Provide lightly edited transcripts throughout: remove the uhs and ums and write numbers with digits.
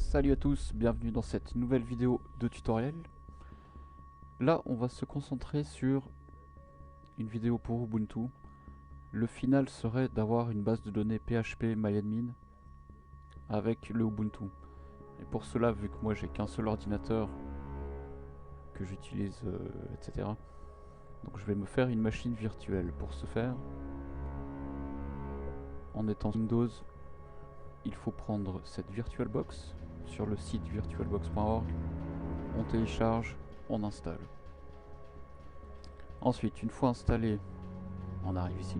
Salut à tous, bienvenue dans cette nouvelle vidéo de tutoriel. Là, on va se concentrer sur une vidéo pour Ubuntu. Le final serait d'avoir une base de données PHP MyAdmin avec le Ubuntu. Et pour cela, vu que moi j'ai qu'un seul ordinateur que j'utilise, etc. Donc je vais me faire une machine virtuelle. Pour ce faire, en étant Windows, il faut prendre cette VirtualBox sur le site virtualbox.org. On télécharge, on installe. Ensuite, une fois installé, on arrive ici.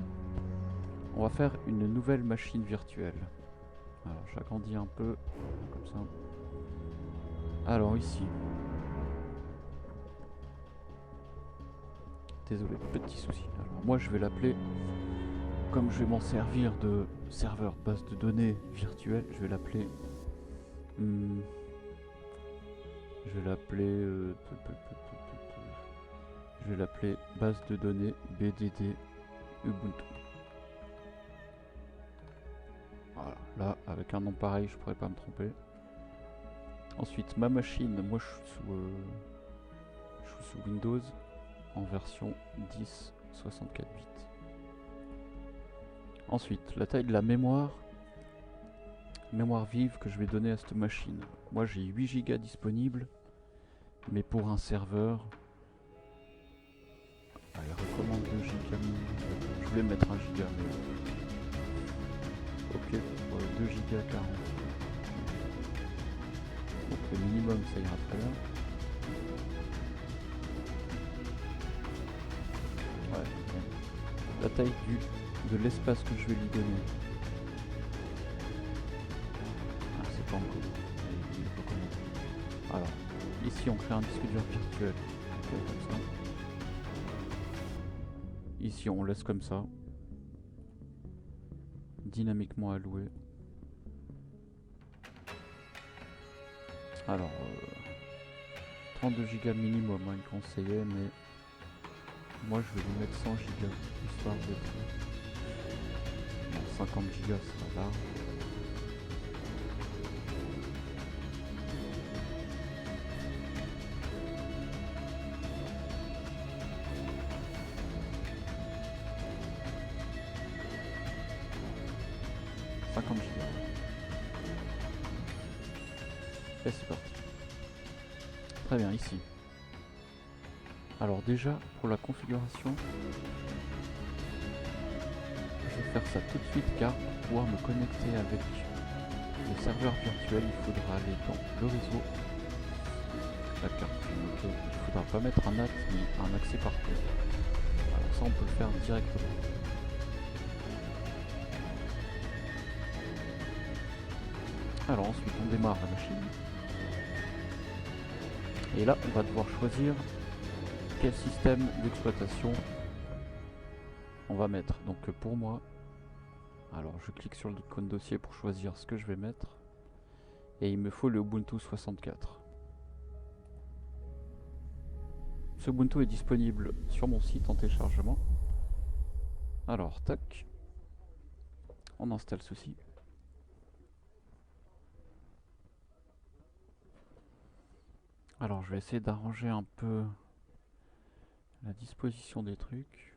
On va faire une nouvelle machine virtuelle. Alors, j'agrandis un peu, comme ça. Alors, ici. Désolé, petit souci. Alors, moi, je vais l'appeler, comme je vais m'en servir de serveur base de données virtuelle, je vais l'appeler... je vais l'appeler base de données BDD Ubuntu. Voilà, là avec un nom pareil je pourrais pas me tromper. Ensuite ma machine, moi je suis sous Windows en version 10.64 bits. Ensuite la taille de la mémoire vive que je vais donner à cette machine. Moi j'ai 8 Go disponibles, mais pour un serveur, il recommande 2 Go. Je voulais mettre 1 Go, mais ok, 2 Go 40. Donc le minimum ça ira très bien. Ouais, bon. La taille de l'espace que je vais lui donner. C'est pas encore. Alors, ici on crée un disque dur virtuel. Okay, comme ça. Ici on laisse comme ça. Dynamiquement alloué. Alors, 32 Go minimum, hein, il conseillait, mais moi je vais lui mettre 100 Go, histoire d'être... Bon, 50 Go sera large. Et c'est parti. Très bien, ici. Alors déjà, pour la configuration, je vais faire ça tout de suite car pour pouvoir me connecter avec le serveur virtuel, il faudra aller dans le réseau. La carte, ok. Il ne faudra pas mettre un NAT ni un accès partout. Alors ça, on peut le faire directement. Alors ensuite, on démarre la machine. Et là, on va devoir choisir quel système d'exploitation on va mettre. Donc pour moi, alors je clique sur l'icône dossier pour choisir ce que je vais mettre. Et il me faut le Ubuntu 64. Ce Ubuntu est disponible sur mon site en téléchargement. Alors, tac. On installe ceci. Alors je vais essayer d'arranger un peu la disposition des trucs.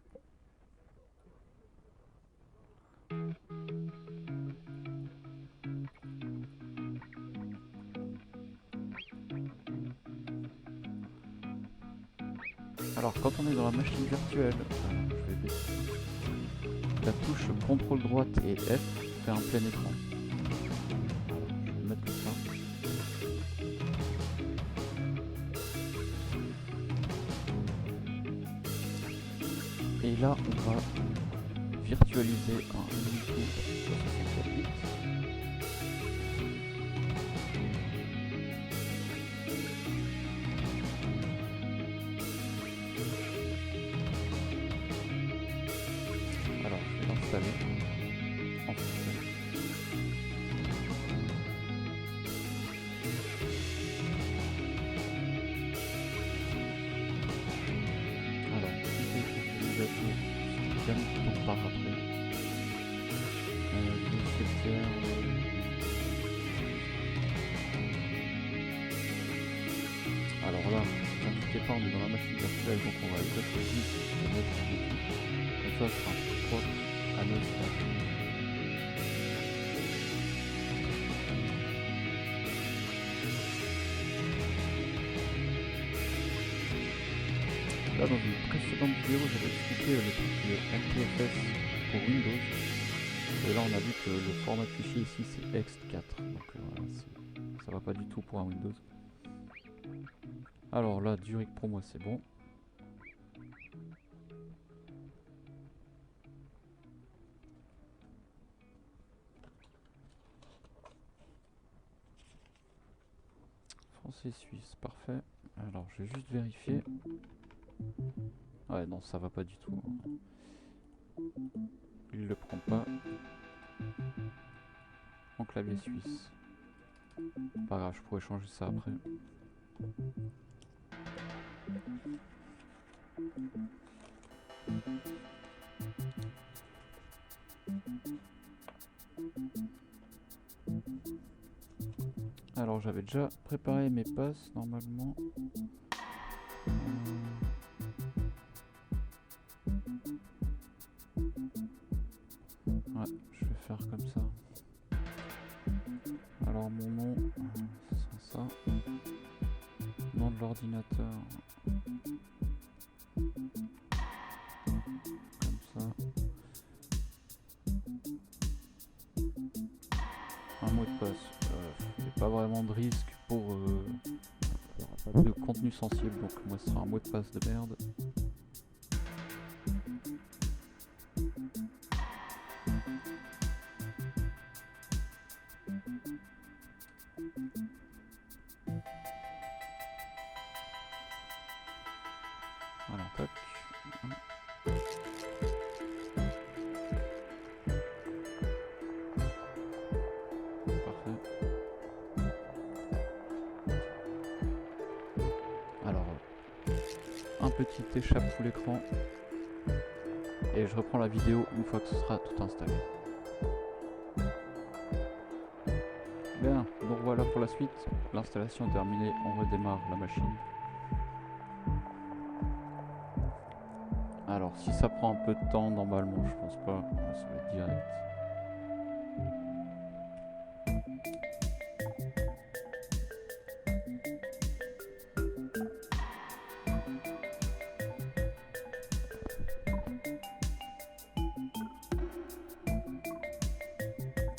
Alors quand on est dans la machine virtuelle, je vais baisser. La touche CTRL droite et F fait un plein écran. Je vais mettre comme ça. Et là, on va virtualiser un Ubuntu 64 bits. Alors, je vais l'installer en fonction. Alors, on part après. Le secteur n'inquiétez pas, on est dans la machine virtuelle, donc on va exactement le mettre ici. Comme ça, ce sera un peu propre à nos stats. Là, dans une précédente vidéo, j'avais expliqué le truc de NTFS pour Windows. Et là, on a vu que le format de fichier ici, c'est ext4. Donc voilà, ça va pas du tout pour un Windows. Alors là, Duric pour moi, c'est bon. Français, Suisse, parfait. Alors, je vais juste vérifier. Ouais, non, ça va pas du tout. Il le prend pas. En clavier suisse. Pas grave, je pourrais changer ça après. Alors j'avais déjà préparé mes passes normalement. Ouais, je vais faire comme ça. Alors mon nom, ce sera ça. Nom de l'ordinateur. Comme ça. Un mot de passe. Il n'y a pas vraiment de risque pour de contenu sensible, donc moi ce sera un mot de passe de merde. Voilà, tac. Parfait. Alors, un petit échappe sous l'écran. Et je reprends la vidéo une fois que ce sera tout installé. Bien, donc voilà pour la suite. L'installation est terminée, on redémarre la machine. Alors si ça prend un peu de temps, normalement je pense pas, ça va être direct.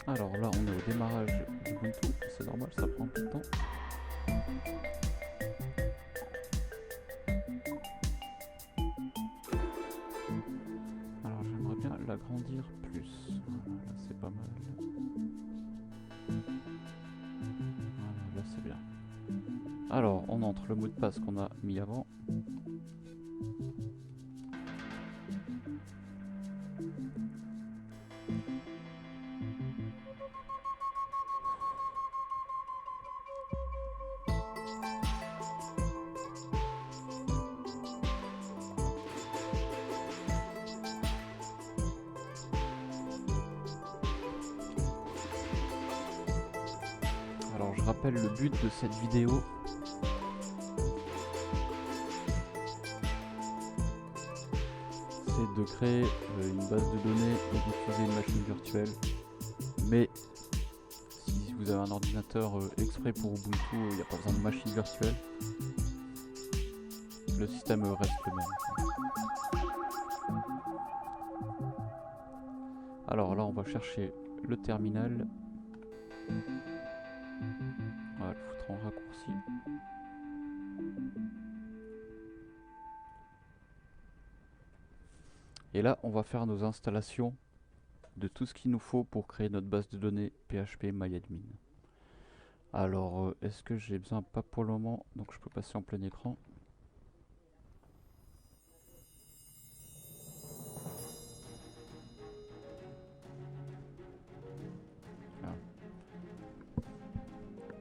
Alors là on est au démarrage du Ubuntu, c'est normal, ça prend un peu de temps. Alors j'aimerais bien l'agrandir plus, voilà, là c'est pas mal. Voilà, là c'est bien. Alors on entre le mot de passe qu'on a mis avant. Alors je rappelle le but de cette vidéo. C'est de créer une base de données et d'utiliser une machine virtuelle. Mais si vous avez un ordinateur exprès pour Ubuntu, il n'y a pas besoin de machine virtuelle. Le système reste le même. Alors là on va chercher le terminal. On va le foutre en raccourci. Et là on va faire nos installations de tout ce qu'il nous faut pour créer notre base de données PHP MyAdmin. Alors est-ce que j'ai besoin? Pas pour le moment, donc je peux passer en plein écran.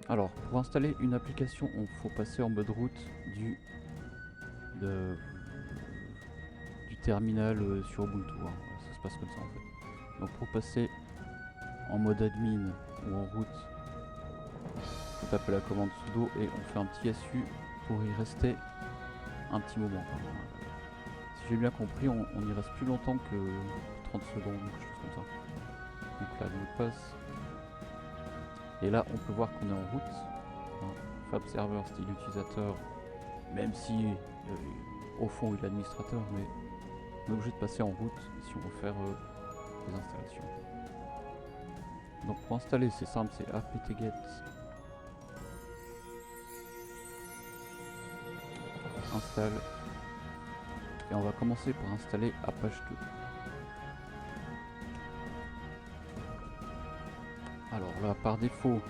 Alors, pour installer une application, il faut passer en mode route du terminal sur Ubuntu. Hein. Ça se passe comme ça en fait. Donc pour passer en mode admin ou en route, il faut taper la commande sudo et on fait un petit SU pour y rester un petit moment. Si j'ai bien compris, on y reste plus longtemps que 30 secondes, quelque chose comme ça. Donc là, le mot de passe. Et là, on peut voir qu'on est en route. Hein. Fab serveur, style utilisateur, même si au fond il est administrateur, mais on est obligé de passer en route si on veut faire des installations. Donc pour installer, c'est simple, c'est apt-get install, et on va commencer par installer Apache 2. Alors là, par défaut,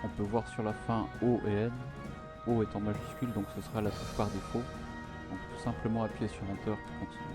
on peut voir sur la fin O et N. O est en majuscule, donc ce sera la touche par défaut. Donc tout simplement appuyer sur Enter pour continuer.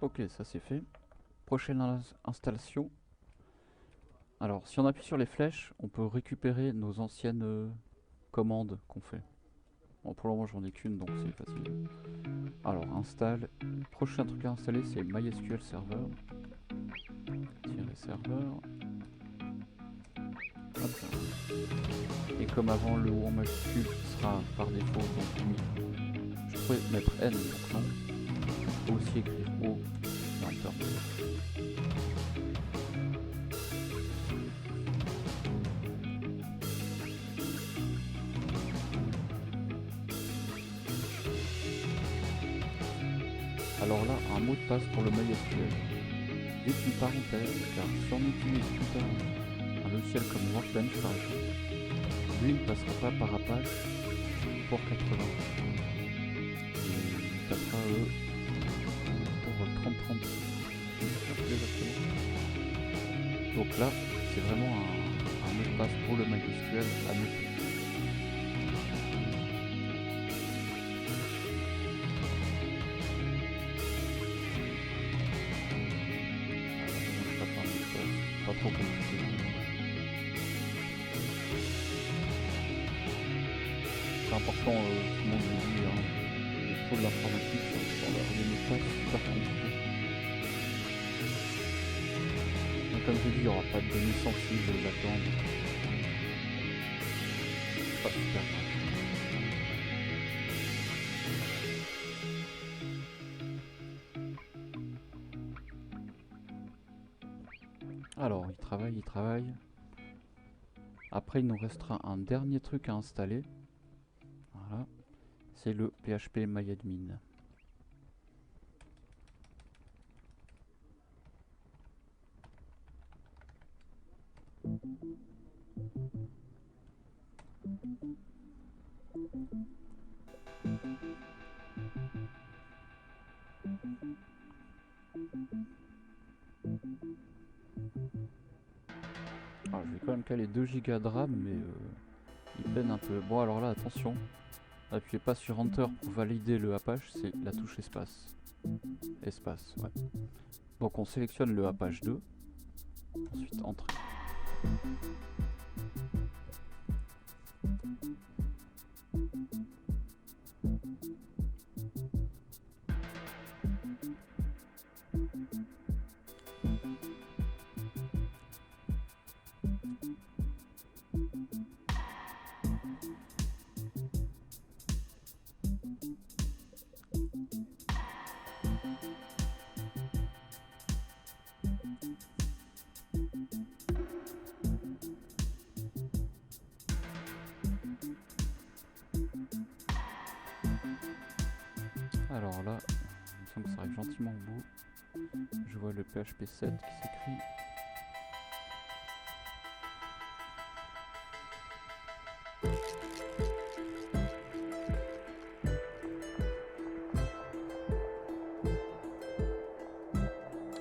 Ok, ça c'est fait. Prochaine installation. Alors, si on appuie sur les flèches, on peut récupérer nos anciennes commandes qu'on fait. Bon, pour le moment, j'en ai qu'une, donc c'est facile. Alors, installe. Prochain truc à installer, c'est MySQL Server. Serveur. Hop. Et comme avant, le O en majuscule sera par défaut, donc oui. Je pourrais mettre N, donc non. Je peux aussi écrire O et Enter. Alors là, un mot de passe pour le MySQL. Vite une parenthèse, car si on utilise tout un logiciel comme Workbench par exemple, lui ne passera pas par Apache pour 80. Il passera pour 3036. Donc là, c'est vraiment un mot de passe pour le MySQL à noter. Pas trop compliqué. C'est important, tout le monde le dit, hein, il faut de l'informatique, dans leur mots de passe, c'est super compliqué. Mais comme je dis, il n'y aura pas de données sensibles là-dedans. C'est pas super grave. Alors, il travaille. Après, il nous restera un dernier truc à installer. Voilà. C'est le PHP MyAdmin. Alors, je vais quand même caler 2 Go de RAM, mais il peine un peu. Bon, alors là, attention. N'appuyez pas sur Enter pour valider le Apache, c'est la touche espace. Espace, ouais. Donc on sélectionne le Apache 2. Ensuite, Entrée. Alors là, il me semble que ça arrive gentiment au bout. Je vois le PHP 7 qui s'écrit.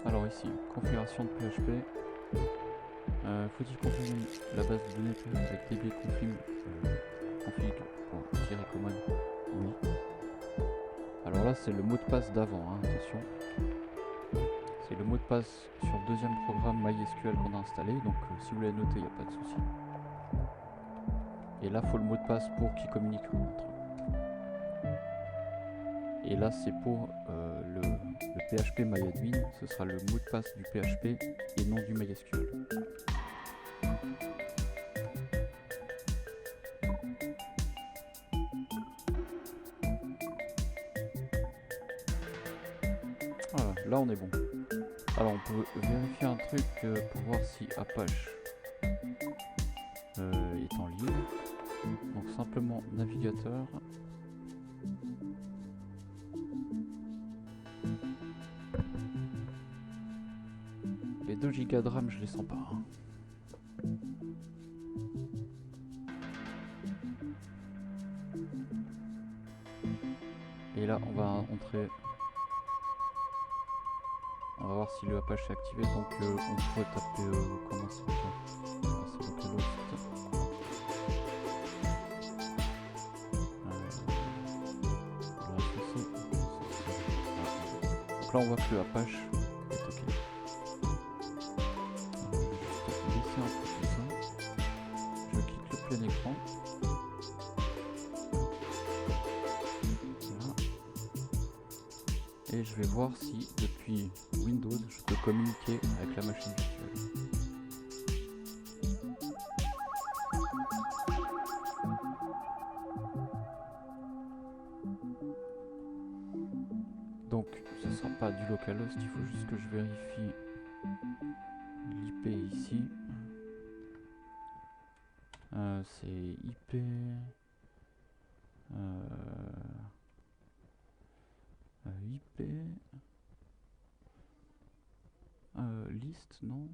Alors ici, configuration de PHP. Faut-il configurer la base de données PHP avec dbconfig config.-command? Oui. Alors là c'est le mot de passe d'avant, hein, attention. C'est le mot de passe sur le deuxième programme MySQL qu'on a installé, donc si vous l'avez noté, il n'y a pas de souci. Et là, il faut le mot de passe pour qu'ils communiquent entre eux. Et là, c'est pour le PHP MyAdmin, ce sera le mot de passe du PHP et non du MySQL. Voilà, là on est bon. Alors on peut vérifier un truc pour voir si Apache est en ligne. Donc simplement navigateur. Les 2 Go de RAM je les sens pas. Hein. Et là on va entrer. On va voir si le Apache est activé. Donc on pourrait taper comment ça s'appelle. C'est localhost. Donc là on voit que le Apache est ok. Je vais juste baisser un peu tout ça. Je quitte le plein écran. Voilà. Et je vais voir si depuis Windows je peux communiquer avec la machine virtuelle. Donc ce ne sera pas du localhost, il faut juste que je vérifie l'IP ici. C'est IP IP list, non,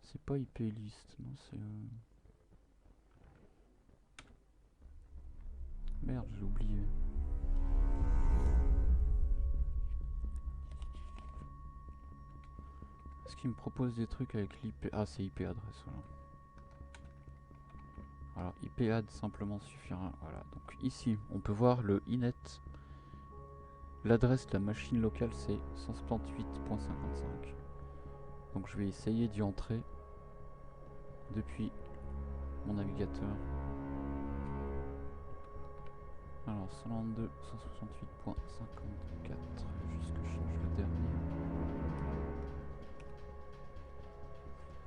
c'est pas IP list, non, c'est merde, j'ai oublié. Est-ce qu'il me propose des trucs avec l'IP? Ah, c'est IP adresse, voilà. Alors IP add simplement suffira. Voilà, donc ici on peut voir le inet. L'adresse de la machine locale c'est 178.55. Donc je vais essayer d'y entrer depuis mon navigateur. Alors 192, 168.54. Juste que je change le dernier.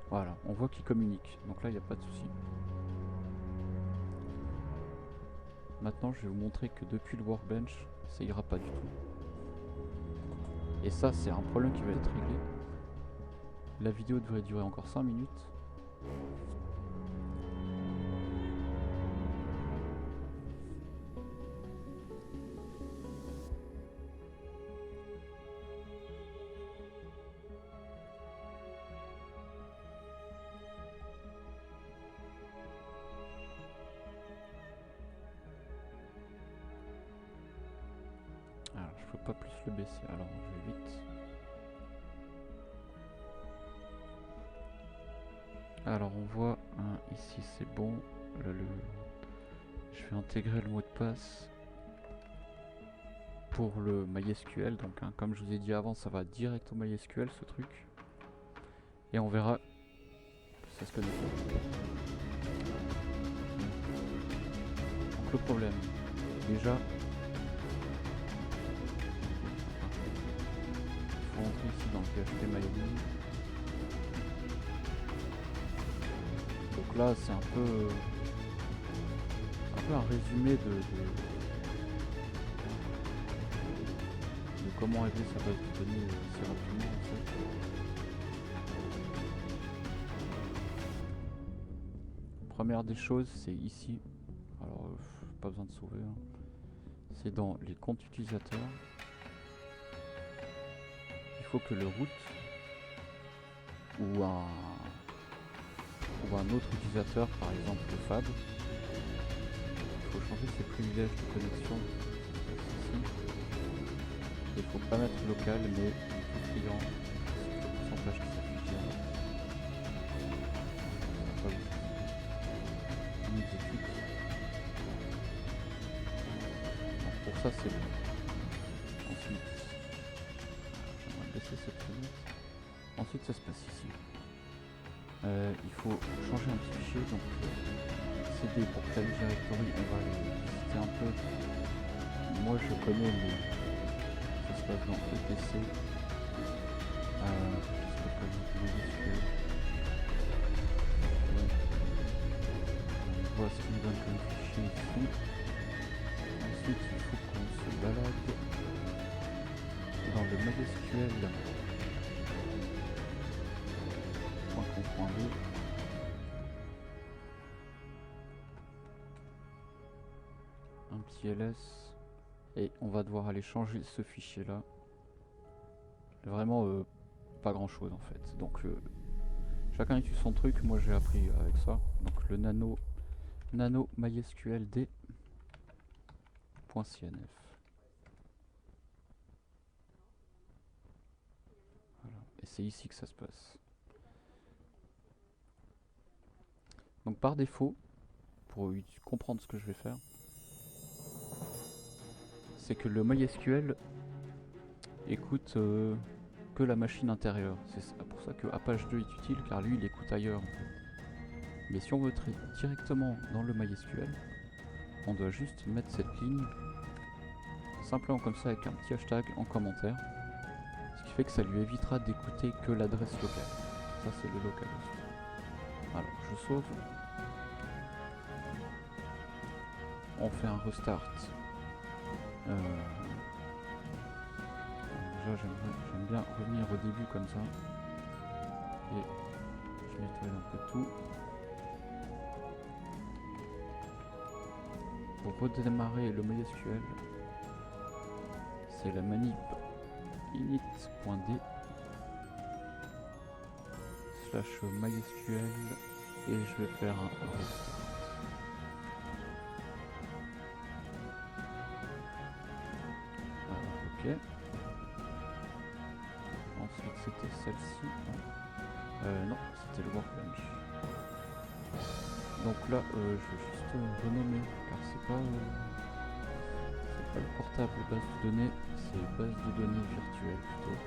Voilà, on voit qu'il communique. Donc là il n'y a pas de souci. Maintenant je vais vous montrer que depuis le workbench ça ira pas du tout. Et ça c'est un problème qui va être réglé. La vidéo devrait durer encore 5 minutes. Alors je peux pas plus le baisser, alors je vais vite. Alors on voit ici c'est bon. Je vais intégrer le mot de passe pour le MySQL. Donc comme je vous ai dit avant, ça va direct au MySQL ce truc. Et on verra que ça se connecte. Donc le problème, déjà, il faut entrer ici dans le PHP MyAdmin. Donc là c'est un peu un résumé de comment régler sa base de données assez rapidement en fait. Première des choses c'est ici, alors pas besoin de sauver, hein. C'est dans les comptes utilisateurs. Il faut que le root ou un autre utilisateur, par exemple le Fab, il faut changer ses privilèges de connexion ici. Il faut pas mettre local mais tout client sur le pourcentage qui s'affiche direct. On exécute. Donc pour ça c'est bon. ensuite ça se passe ici. Il faut changer un petit fichier, donc CD pour Client Directory, on va le visiter un peu. Moi je connais les... ça se passe dans ETC. Je sais pas comment MySQL. On voit ce qu'il nous donne comme fichier ici. Ensuite il faut qu'on se balade dans le MySQL. Un petit ls et on va devoir aller changer ce fichier là. Vraiment pas grand chose en fait, donc chacun utilise son truc. Moi j'ai appris avec ça, donc le nano mysqld.cnf. Voilà. Et c'est ici que ça se passe. Donc par défaut, pour comprendre ce que je vais faire, c'est que le MySQL écoute que la machine intérieure. C'est pour ça que Apache 2 est utile, car lui il écoute ailleurs en fait. Mais si on veut directement dans le MySQL, on doit juste mettre cette ligne simplement comme ça avec un petit hashtag en commentaire, ce qui fait que ça lui évitera d'écouter que l'adresse locale. Ça c'est le localhost. Alors je sauve. On fait un restart. Déjà j'aime bien revenir au début comme ça. Et je nettoie un peu tout. Pour redémarrer le MySQL, c'est la manip init.d / MySQL et je vais faire un restart. Ok. Ensuite c'était celle-ci. Non, c'était le workbench. Donc là je vais juste renommer car c'est pas le portable base de données, c'est base de données virtuelle plutôt.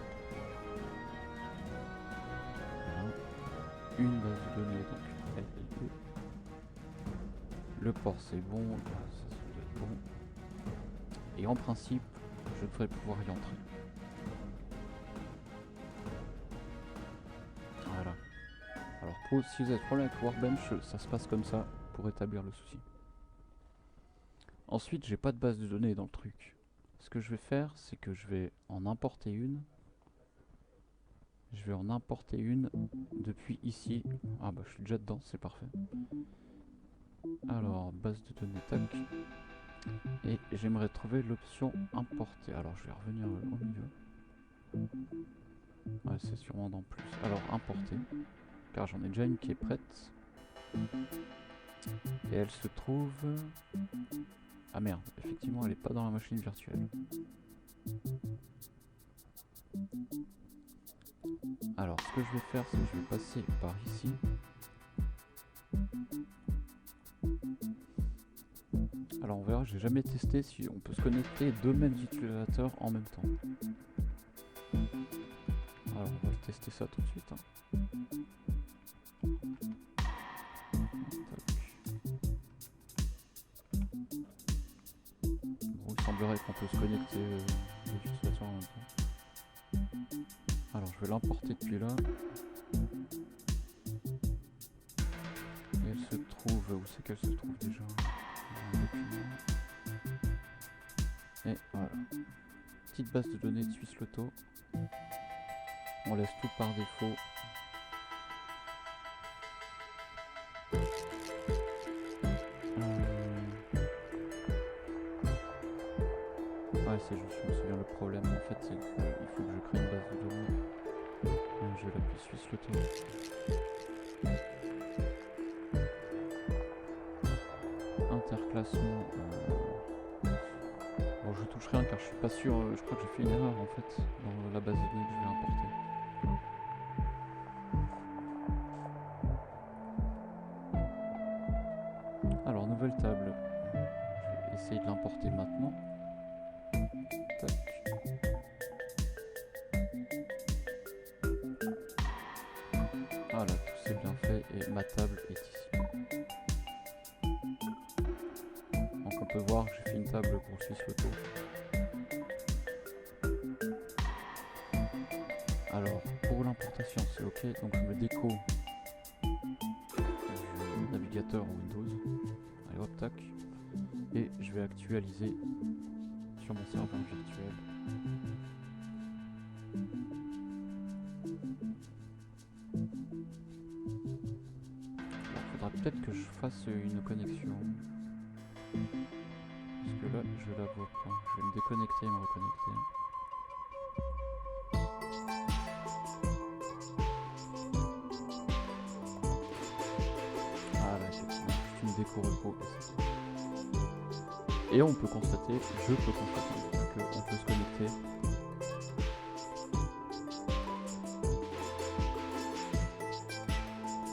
Voilà. Une base de données donc LLD. Le port c'est bon, là, ça doit être bon. Et en principe je devrais pouvoir y entrer. Voilà. Alors si vous avez problème avec Workbench, ça se passe comme ça pour établir le souci. Ensuite j'ai pas de base de données dans le truc. Ce que je vais faire, c'est que je vais en importer une. Je vais en importer une depuis ici. Ah bah je suis déjà dedans, c'est parfait. Alors base de données tac. Et j'aimerais trouver l'option importer. Alors je vais revenir au milieu. Ouais, c'est sûrement dans plus. Alors importer, car j'en ai déjà une qui est prête. Et elle se trouve... Ah merde, effectivement elle n'est pas dans la machine virtuelle. Alors ce que je vais faire, c'est que je vais passer par ici. Alors on verra, j'ai jamais testé si on peut se connecter deux mêmes utilisateurs en même temps. Alors on va tester ça tout de suite. Bon, il semblerait qu'on peut se connecter deux utilisateurs en même temps. Alors je vais l'importer depuis là. Et elle se trouve... Où c'est qu'elle se trouve déjà? Et voilà. Petite base de données de Suisse Loto. On laisse tout par défaut. Ouais, c'est juste, je me souviens le problème en fait, c'est qu'il faut que je crée une base de données. Je vais l'appeler Suisse Loto. Interclassement. Bon, je touche rien car je suis pas sûr. Je crois que j'ai fait une erreur en fait dans la base de données que je vais importer. Alors, nouvelle table. Je vais essayer de l'importer maintenant. Tac. fait et ma table est ici. Donc on peut voir, j'ai fait une table pour Suisse Photo. Alors pour l'importation c'est ok, donc je me déco du navigateur Windows. Allez hop tac. Et je vais actualiser sur mon serveur virtuel. Il faudra peut-être que je fasse une connexion. Parce que là je la vois pas. Je vais me déconnecter et me reconnecter. Ah là effectivement, juste une déco repos. Et on peut constater, je peux constater qu'on peut se connecter.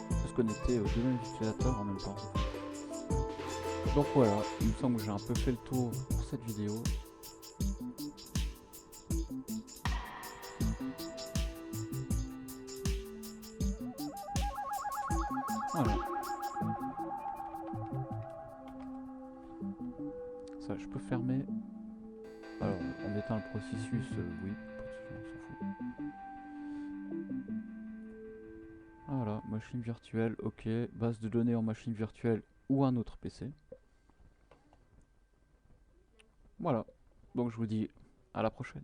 On peut se connecter aux deux mêmes utilisateurs en même temps. Donc voilà, il me semble que j'ai un peu fait le tour pour cette vidéo. Voilà. Ça, je peux fermer. Alors, on éteint le processus, oui, on s'en fout. Voilà, machine virtuelle, ok. Base de données en machine virtuelle ou un autre PC. Voilà, donc je vous dis à la prochaine.